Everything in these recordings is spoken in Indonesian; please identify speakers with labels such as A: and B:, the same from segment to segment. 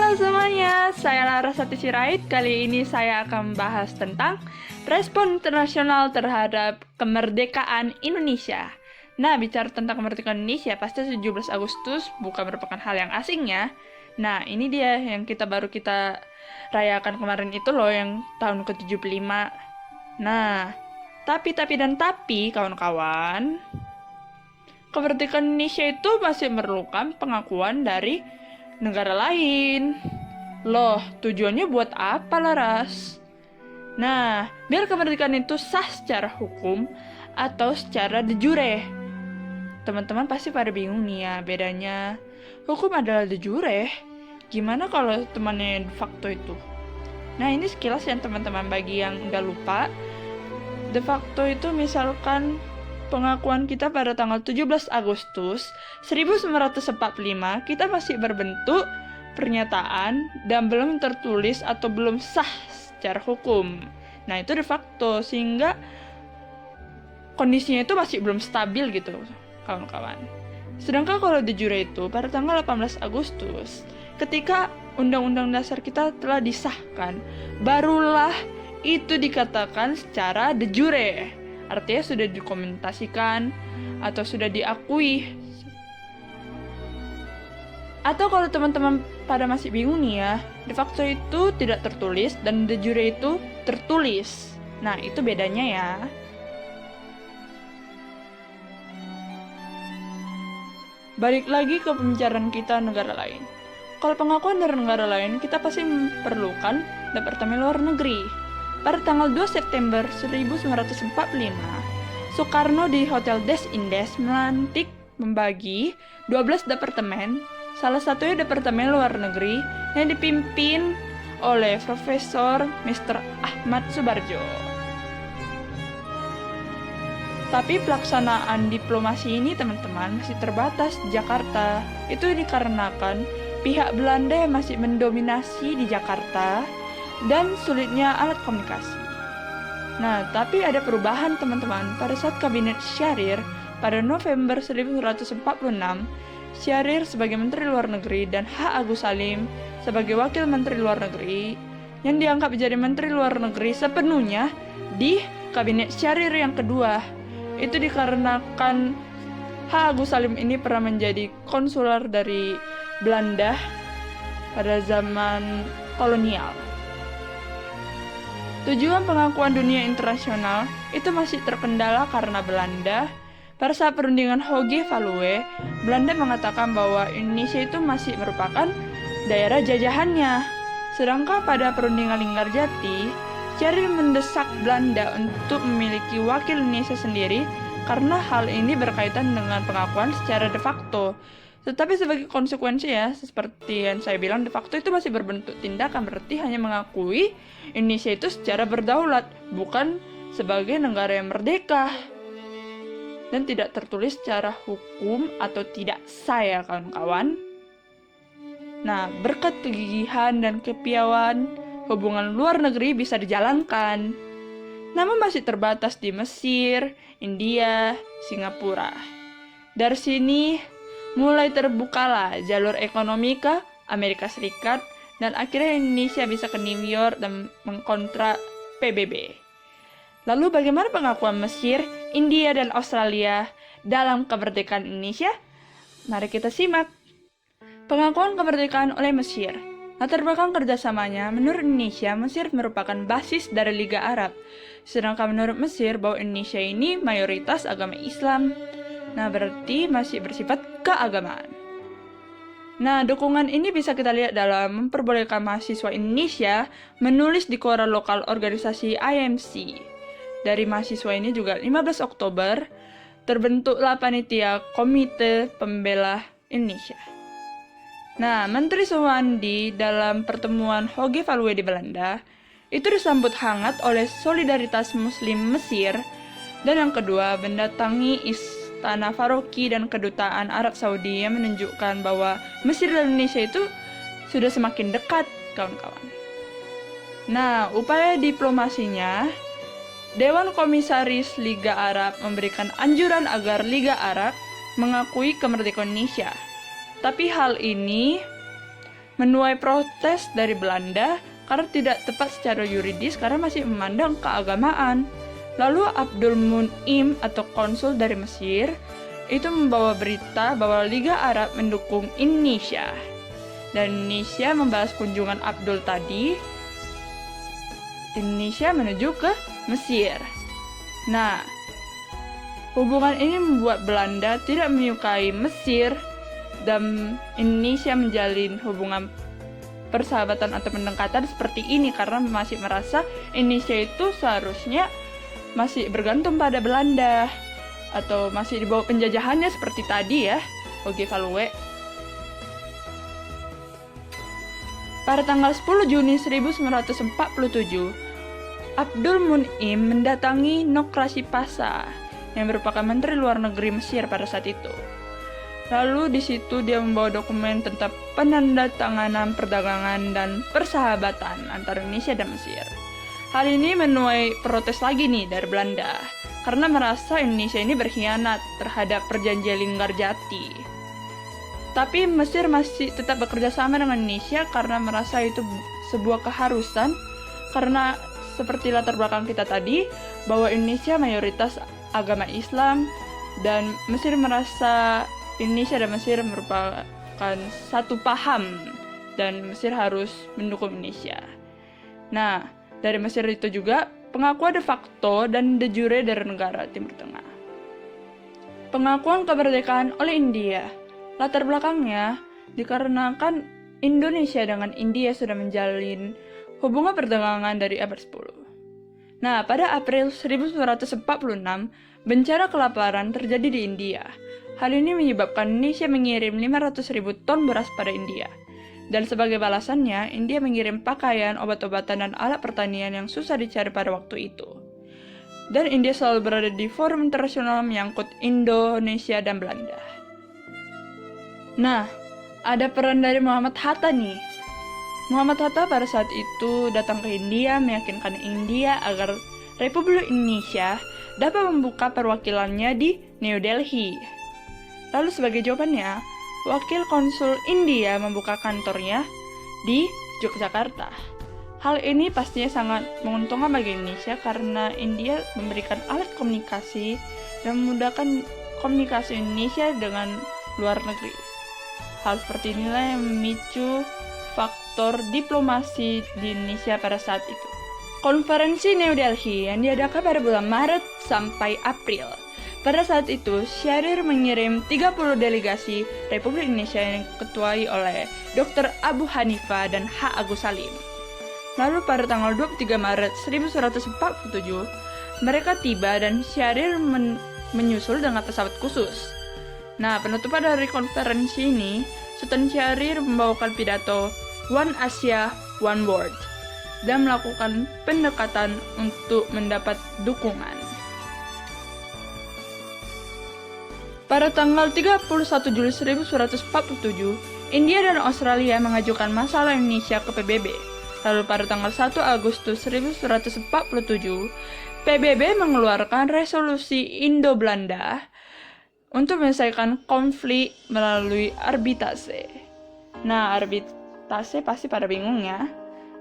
A: Halo semuanya, saya Larasati Sirait. Kali ini saya akan membahas tentang respon internasional terhadap kemerdekaan Indonesia. Nah, bicara tentang kemerdekaan Indonesia, pasti 17 Agustus bukan merupakan hal yang asing ya. Nah, ini dia yang baru kita rayakan kemarin itu loh, yang tahun ke-75. Nah, tapi kawan-kawan, kemerdekaan Indonesia itu masih memerlukan pengakuan dari negara lain. Loh, tujuannya buat apa, Laras? Nah, biar kemerdekaan itu sah secara hukum atau secara de jure. Teman-teman pasti pada bingung nih ya, bedanya hukum adalah de jure. Gimana kalau temannya de facto itu? Nah, ini sekilas yang teman-teman bagi yang udah lupa. De facto itu misalkan pengakuan kita pada tanggal 17 Agustus 1945, kita masih berbentuk pernyataan dan belum tertulis atau belum sah secara hukum. Nah, itu de facto, sehingga kondisinya itu masih belum stabil gitu, kawan-kawan. Sedangkan kalau de jure itu pada tanggal 18 Agustus, ketika Undang-Undang Dasar kita telah disahkan, barulah itu dikatakan secara de jure. Artinya sudah dikomentasikan atau sudah diakui. Atau kalau teman-teman pada masih bingung nih ya, de facto itu tidak tertulis dan de jure itu tertulis. Nah, itu bedanya ya. Balik lagi ke pembicaraan kita negara lain. Kalau pengakuan dari negara lain, kita pasti memerlukan Departemen Luar Negeri. Pada tanggal 2 September 1945, Soekarno di Hotel Des Indes melantik membagi 12 departemen, salah satunya Departemen Luar Negeri yang dipimpin oleh Profesor Mr. Ahmad Subarjo. Tapi pelaksanaan diplomasi ini teman-teman masih terbatas di Jakarta. Itu dikarenakan pihak Belanda yang masih mendominasi di Jakarta dan sulitnya alat komunikasi. Nah, tapi ada perubahan teman-teman. Pada saat Kabinet Syahrir pada November 1946, Syahrir sebagai Menteri Luar Negeri dan H. Agus Salim sebagai Wakil Menteri Luar Negeri yang diangkat menjadi Menteri Luar Negeri sepenuhnya di Kabinet Syahrir yang kedua. Itu dikarenakan H. Agus Salim ini pernah menjadi konsuler dari Belanda pada zaman kolonial. Tujuan pengakuan dunia internasional itu masih terkendala karena Belanda. Pada saat perundingan Hoge-Valuwe, Belanda mengatakan bahwa Indonesia itu masih merupakan daerah jajahannya. Sedangkan pada perundingan Linggarjati, Syahrir mendesak Belanda untuk memiliki wakil Indonesia sendiri karena hal ini berkaitan dengan pengakuan secara de facto. Tetapi sebagai konsekuensi ya, seperti yang saya bilang, de facto itu masih berbentuk tindakan, berarti hanya mengakui Indonesia itu secara berdaulat, bukan sebagai negara yang merdeka. Dan tidak tertulis secara hukum atau tidak sah ya kawan-kawan. Nah, berkat kegigihan dan kepiawaian, hubungan luar negeri bisa dijalankan. Namun masih terbatas di Mesir, India, Singapura. Dari sini mulai terbukalah jalur ekonomi ke Amerika Serikat dan akhirnya Indonesia bisa ke New York dan mengkontrak PBB. Lalu bagaimana pengakuan Mesir, India, dan Australia dalam kemerdekaan Indonesia? Mari kita simak. Pengakuan kemerdekaan oleh Mesir. Latar belakang kerjasamanya, menurut Indonesia, Mesir merupakan basis dari Liga Arab. Sedangkan menurut Mesir bahwa Indonesia ini mayoritas agama Islam. Nah, berarti masih bersifat keagamaan. Nah, dukungan ini bisa kita lihat dalam memperbolehkan mahasiswa Indonesia menulis di koran lokal organisasi IMC. Dari mahasiswa ini juga 15 Oktober terbentuklah panitia Komite Pembela Indonesia. Nah, Menteri Suwandi dalam pertemuan Hoge-Valuwe di Belanda itu disambut hangat oleh solidaritas Muslim Mesir, dan yang kedua mendatangi Istana Faroki dan Kedutaan Arab Saudi yang menunjukkan bahwa Mesir dan Indonesia itu sudah semakin dekat, kawan-kawan. Nah, upaya diplomasinya, Dewan Komisaris Liga Arab memberikan anjuran agar Liga Arab mengakui kemerdekaan Indonesia. Tapi hal ini menuai protes dari Belanda karena tidak tepat secara yuridis karena masih memandang keagamaan. Lalu Abdul Munim atau konsul dari Mesir itu membawa berita bahwa Liga Arab mendukung Indonesia. Dan Indonesia membalas kunjungan Abdul tadi. Indonesia menuju ke Mesir. Nah, hubungan ini membuat Belanda tidak menyukai Mesir dan Indonesia menjalin hubungan persahabatan atau pendekatan seperti ini karena masih merasa Indonesia itu seharusnya masih bergantung pada Belanda atau masih di bawah penjajahannya seperti tadi ya, Ogi Value. Pada tanggal 10 Juni 1947, Abdul Munim mendatangi Nokrasi Pasha yang merupakan Menteri Luar Negeri Mesir pada saat itu. Lalu di situ dia membawa dokumen tentang penandatanganan perdagangan dan persahabatan antara Indonesia dan Mesir. Hal ini menuai protes lagi nih dari Belanda karena merasa Indonesia ini berkhianat terhadap perjanjian Linggarjati. Tapi Mesir masih tetap bekerja sama dengan Indonesia karena merasa itu sebuah keharusan karena seperti latar belakang kita tadi bahwa Indonesia mayoritas agama Islam dan Mesir merasa Indonesia dan Mesir merupakan satu paham dan Mesir harus mendukung Indonesia. Nah, dari Mesir itu juga pengakuan de facto dan de jure dari negara Timur Tengah. Pengakuan kemerdekaan oleh India. Latar belakangnya dikarenakan Indonesia dengan India sudah menjalin hubungan perdagangan dari abad 10. Nah, pada April 1946, bencana kelaparan terjadi di India. Hal ini menyebabkan Indonesia mengirim 500.000 ton beras pada India. Dan sebagai balasannya, India mengirim pakaian, obat-obatan, dan alat pertanian yang susah dicari pada waktu itu. Dan India selalu berada di forum internasional menyangkut Indonesia dan Belanda. Nah, ada peran dari Muhammad Hatta nih. Muhammad Hatta pada saat itu datang ke India meyakinkan India agar Republik Indonesia dapat membuka perwakilannya di New Delhi. Lalu sebagai jawabannya, wakil konsul India membuka kantornya di Yogyakarta. Hal ini pastinya sangat menguntungkan bagi Indonesia karena India memberikan alat komunikasi dan memudahkan komunikasi Indonesia dengan luar negeri. Hal seperti inilah yang memicu faktor diplomasi di Indonesia pada saat itu. Konferensi New Delhi yang diadakan pada bulan Maret sampai April. Pada saat itu, Syahrir mengirim 30 delegasi Republik Indonesia yang diketuai oleh Dr. Abu Hanifah dan H. Agus Salim. Lalu pada tanggal 23 Maret 1947, mereka tiba dan Syahrir menyusul dengan pesawat khusus. Nah, penutupan dari konferensi ini, Sultan Syahrir membawakan pidato One Asia, One World dan melakukan pendekatan untuk mendapat dukungan. Pada tanggal 31 Juli 1947, India dan Australia mengajukan masalah Indonesia ke PBB. Lalu pada tanggal 1 Agustus 1947, PBB mengeluarkan resolusi Indo-Belanda untuk menyelesaikan konflik melalui arbitrase. Nah, arbitrase pasti pada bingung ya.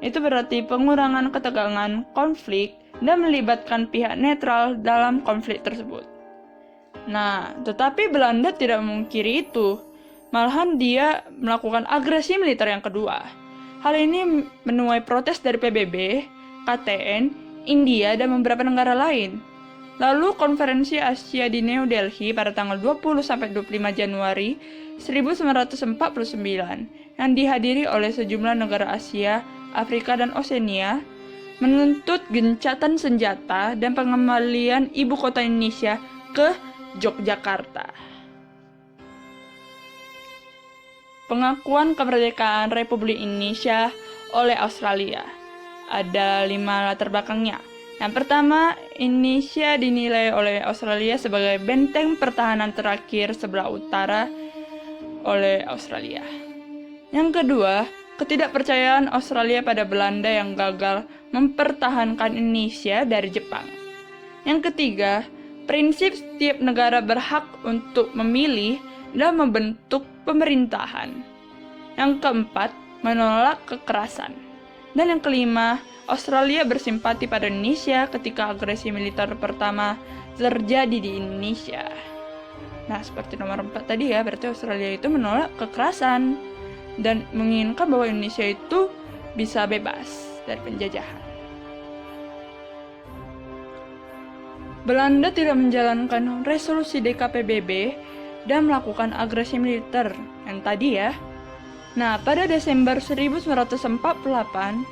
A: Itu berarti pengurangan ketegangan konflik dan melibatkan pihak netral dalam konflik tersebut. Nah, tetapi Belanda tidak memungkiri itu. Malahan dia melakukan agresi militer yang kedua. Hal ini menuai protes dari PBB, KTN, India, dan beberapa negara lain. Lalu konferensi Asia di New Delhi pada tanggal 20-25 Januari 1949 yang dihadiri oleh sejumlah negara Asia, Afrika, dan Oseania menuntut gencatan senjata dan pengembalian ibu kota Indonesia ke Yogyakarta. Pengakuan kemerdekaan Republik Indonesia oleh Australia. Ada 5 latar belakangnya. Yang pertama, Indonesia dinilai oleh Australia sebagai benteng pertahanan terakhir sebelah utara oleh Australia. Yang kedua, ketidakpercayaan Australia pada Belanda yang gagal mempertahankan Indonesia dari Jepang. Yang ketiga, prinsip setiap negara berhak untuk memilih dan membentuk pemerintahan. Yang keempat, menolak kekerasan. Dan yang kelima, Australia bersimpati pada Indonesia ketika agresi militer pertama terjadi di Indonesia. Nah, seperti nomor 4 tadi ya, berarti Australia itu menolak kekerasan dan menginginkan bahwa Indonesia itu bisa bebas dari penjajahan. Belanda tidak menjalankan resolusi DKPBB dan melakukan agresi militer yang tadi ya. Nah, pada Desember 1948,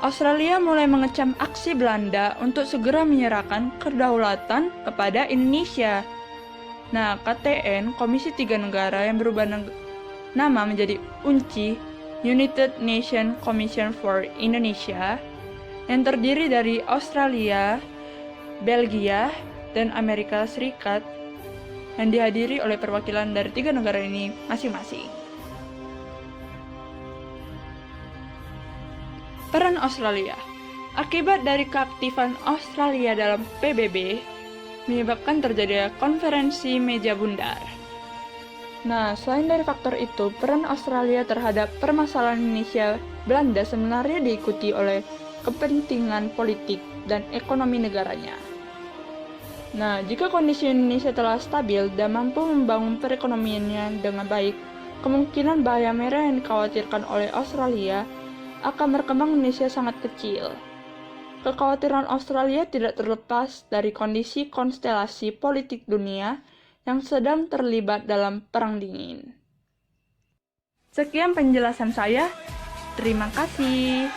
A: Australia mulai mengecam aksi Belanda untuk segera menyerahkan kedaulatan kepada Indonesia. Nah, KTN, Komisi Tiga Negara yang berubah nama menjadi UNCI, United Nations Commission for Indonesia, yang terdiri dari Australia, Belgia, dan Amerika Serikat, yang dihadiri oleh perwakilan dari 3 negara ini masing-masing. Peran Australia. Akibat dari keaktifan Australia dalam PBB, menyebabkan terjadinya konferensi meja bundar. Nah, selain dari faktor itu, peran Australia terhadap permasalahan Indonesia Belanda sebenarnya diikuti oleh kepentingan politik dan ekonomi negaranya. Nah, jika kondisi Indonesia telah stabil dan mampu membangun perekonomiannya dengan baik, kemungkinan bahaya merah yang dikhawatirkan oleh Australia akan berkembang Indonesia sangat kecil. Kekhawatiran Australia tidak terlepas dari kondisi konstelasi politik dunia yang sedang terlibat dalam Perang Dingin. Sekian penjelasan saya. Terima kasih.